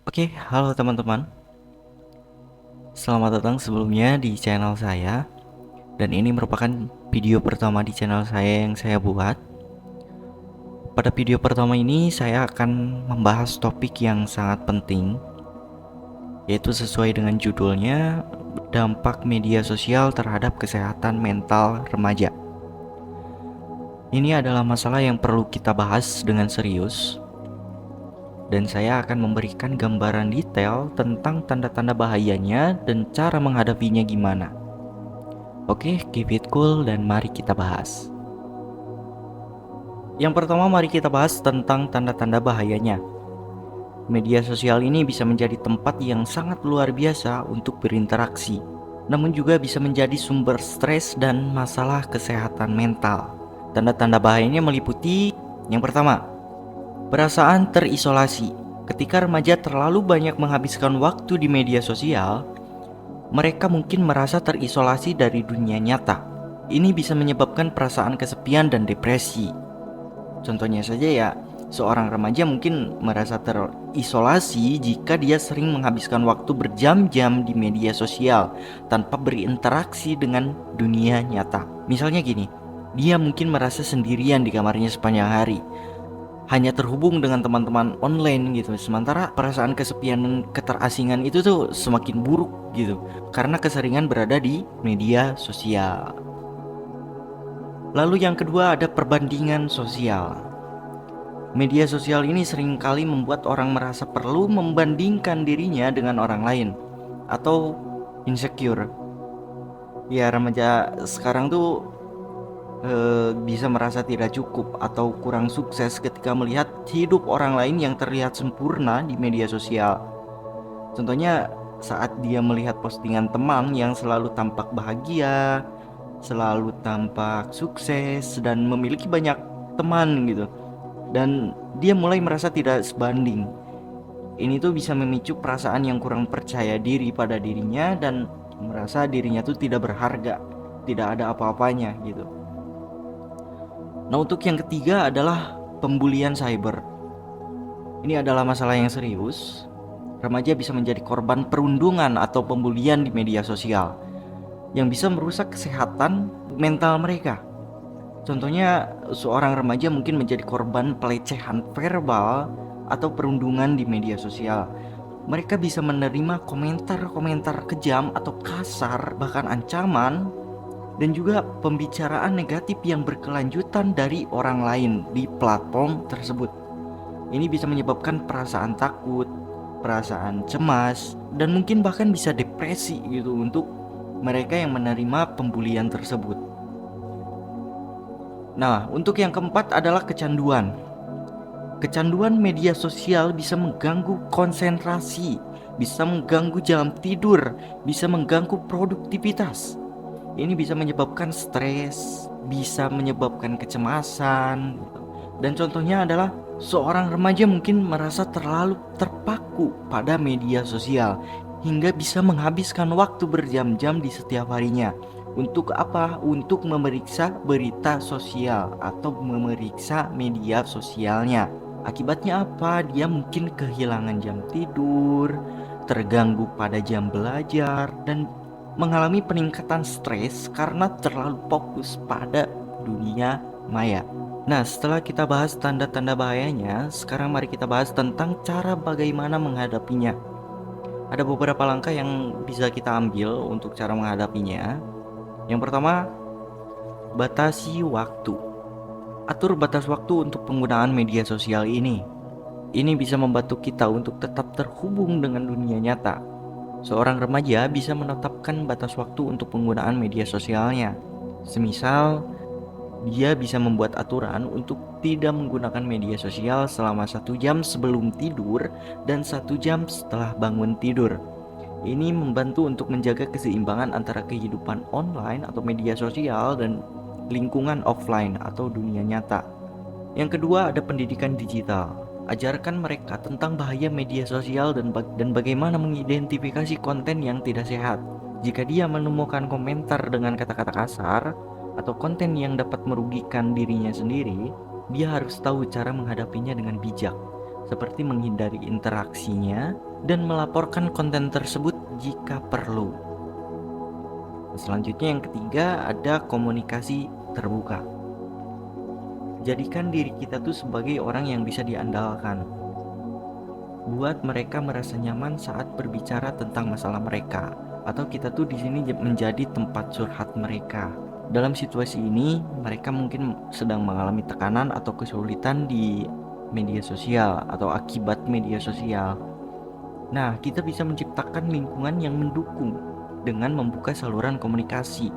Oke, halo teman-teman. Selamat datang sebelumnya di channel saya. Dan ini merupakan video pertama di channel saya yang saya buat. Pada video pertama ini saya akan membahas topik yang sangat penting, yaitu sesuai dengan judulnya, dampak media sosial terhadap kesehatan mental remaja. Ini adalah masalah yang perlu kita bahas dengan serius, dan saya akan memberikan gambaran detail tentang tanda-tanda bahayanya dan cara menghadapinya gimana. Oke, keep it cool dan mari kita bahas. Yang pertama, mari kita bahas tentang tanda-tanda bahayanya. Media sosial ini bisa menjadi tempat yang sangat luar biasa untuk berinteraksi, namun juga bisa menjadi sumber stres dan masalah kesehatan mental. Tanda-tanda bahayanya meliputi: yang pertama, perasaan terisolasi. Ketika remaja terlalu banyak menghabiskan waktu di media sosial, mereka mungkin merasa terisolasi dari dunia nyata. Ini bisa menyebabkan perasaan kesepian dan depresi. Contohnya saja ya, seorang remaja mungkin merasa terisolasi jika dia sering menghabiskan waktu berjam-jam di media sosial tanpa berinteraksi dengan dunia nyata. Misalnya gini, dia mungkin merasa sendirian di kamarnya sepanjang hari, hanya terhubung dengan teman-teman online gitu. Sementara perasaan kesepian dan keterasingan itu tuh semakin buruk gitu, karena keseringan berada di media sosial. Lalu yang kedua ada perbandingan sosial. Media sosial ini seringkali membuat orang merasa perlu membandingkan dirinya dengan orang lain atau insecure. Ya, remaja sekarang tuh bisa merasa tidak cukup atau kurang sukses ketika melihat hidup orang lain yang terlihat sempurna di media sosial. Contohnya saat dia melihat postingan teman yang selalu tampak bahagia, selalu tampak sukses dan memiliki banyak teman gitu. Dan dia mulai merasa tidak sebanding. Ini tuh bisa memicu perasaan yang kurang percaya diri pada dirinya dan merasa dirinya tuh tidak berharga, tidak ada apa-apanya gitu. Nah, untuk yang ketiga adalah pembulian cyber. Ini adalah masalah yang serius. Remaja bisa menjadi korban perundungan atau pembulian di media sosial yang bisa merusak kesehatan mental mereka. Contohnya, seorang remaja mungkin menjadi korban pelecehan verbal atau perundungan di media sosial. Mereka bisa menerima komentar-komentar kejam atau kasar, bahkan ancaman, dan juga pembicaraan negatif yang berkelanjutan dari orang lain di platform tersebut. Ini bisa menyebabkan perasaan takut, perasaan cemas, dan mungkin bahkan bisa depresi gitu untuk mereka yang menerima pembulian tersebut. Nah, untuk yang keempat adalah kecanduan. Kecanduan media sosial bisa mengganggu konsentrasi, bisa mengganggu jam tidur, bisa mengganggu produktivitas. Ini bisa menyebabkan stres, bisa menyebabkan kecemasan. Dan contohnya adalah seorang remaja mungkin merasa terlalu terpaku pada media sosial hingga bisa menghabiskan waktu berjam-jam di setiap harinya. Untuk apa? Untuk memeriksa berita sosial atau memeriksa media sosialnya. Akibatnya apa? Dia mungkin kehilangan jam tidur, terganggu pada jam belajar, dan mengalami peningkatan stres karena terlalu fokus pada dunia maya. Nah, setelah kita bahas tanda-tanda bahayanya, sekarang mari kita bahas tentang cara bagaimana menghadapinya. Ada beberapa langkah yang bisa kita ambil untuk cara menghadapinya. Yang pertama, batasi waktu. Atur batas waktu untuk penggunaan media sosial ini. Ini bisa membantu kita untuk tetap terhubung dengan dunia nyata. Seorang remaja bisa menetapkan batas waktu untuk penggunaan media sosialnya. Semisal, dia bisa membuat aturan untuk tidak menggunakan media sosial selama 1 jam sebelum tidur dan 1 jam setelah bangun tidur. Ini membantu untuk menjaga keseimbangan antara kehidupan online atau media sosial dan lingkungan offline atau dunia nyata. Yang kedua ada pendidikan digital. Ajarkan mereka tentang bahaya media sosial dan bagaimana mengidentifikasi konten yang tidak sehat. Jika dia menemukan komentar dengan kata-kata kasar atau konten yang dapat merugikan dirinya sendiri, dia harus tahu cara menghadapinya dengan bijak, seperti menghindari interaksinya dan melaporkan konten tersebut jika perlu. Selanjutnya yang ketiga ada komunikasi terbuka. Jadikan diri kita tuh sebagai orang yang bisa diandalkan. Buat mereka merasa nyaman saat berbicara tentang masalah mereka, atau kita tuh di sini menjadi tempat curhat mereka. Dalam situasi ini, mereka mungkin sedang mengalami tekanan atau kesulitan di media sosial atau akibat media sosial. Nah, kita bisa menciptakan lingkungan yang mendukung dengan membuka saluran komunikasi,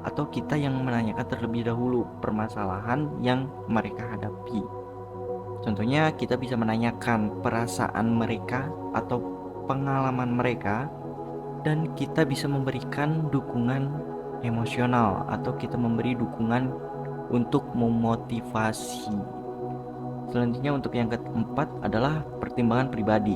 atau kita yang menanyakan terlebih dahulu permasalahan yang mereka hadapi. Contohnya kita bisa menanyakan perasaan mereka atau pengalaman mereka, dan kita bisa memberikan dukungan emosional atau kita memberi dukungan untuk memotivasi. Selanjutnya untuk yang keempat adalah pertimbangan pribadi.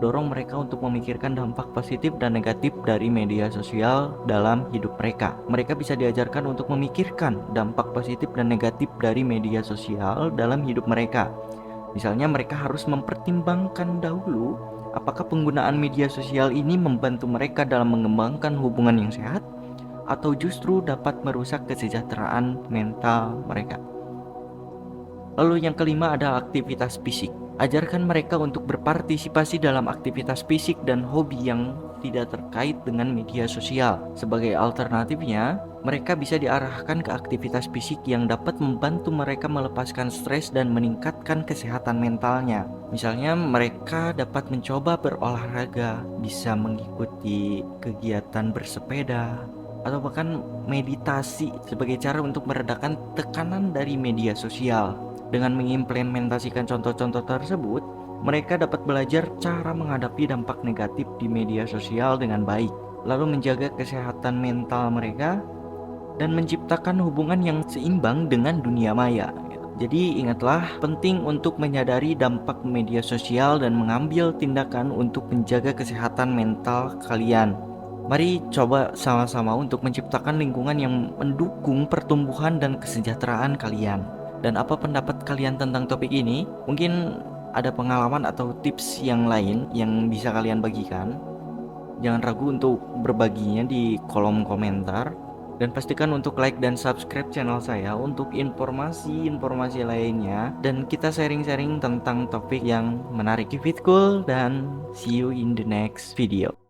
Dorong mereka untuk memikirkan dampak positif dan negatif dari media sosial dalam hidup mereka. Mereka bisa diajarkan untuk memikirkan dampak positif dan negatif dari media sosial dalam hidup mereka. Misalnya mereka harus mempertimbangkan dahulu apakah penggunaan media sosial ini membantu mereka dalam mengembangkan hubungan yang sehat atau justru dapat merusak kesejahteraan mental mereka. Lalu yang kelima ada aktivitas fisik. Ajarkan mereka untuk berpartisipasi dalam aktivitas fisik dan hobi yang tidak terkait dengan media sosial. Sebagai alternatifnya, mereka bisa diarahkan ke aktivitas fisik yang dapat membantu mereka melepaskan stres dan meningkatkan kesehatan mentalnya. Misalnya, mereka dapat mencoba berolahraga, bisa mengikuti kegiatan bersepeda, atau bahkan meditasi sebagai cara untuk meredakan tekanan dari media sosial. Dengan mengimplementasikan contoh-contoh tersebut, mereka dapat belajar cara menghadapi dampak negatif di media sosial dengan baik, lalu menjaga kesehatan mental mereka, dan menciptakan hubungan yang seimbang dengan dunia maya. Jadi ingatlah, penting untuk menyadari dampak media sosial dan mengambil tindakan untuk menjaga kesehatan mental kalian. Mari coba sama-sama untuk menciptakan lingkungan yang mendukung pertumbuhan dan kesejahteraan kalian. Dan apa pendapat kalian tentang topik ini? Mungkin ada pengalaman atau tips yang lain yang bisa kalian bagikan. Jangan ragu untuk berbaginya di kolom komentar. Dan pastikan untuk like dan subscribe channel saya untuk informasi-informasi lainnya. Dan kita sharing-sharing tentang topik yang menarik. Keep it cool dan see you in the next video.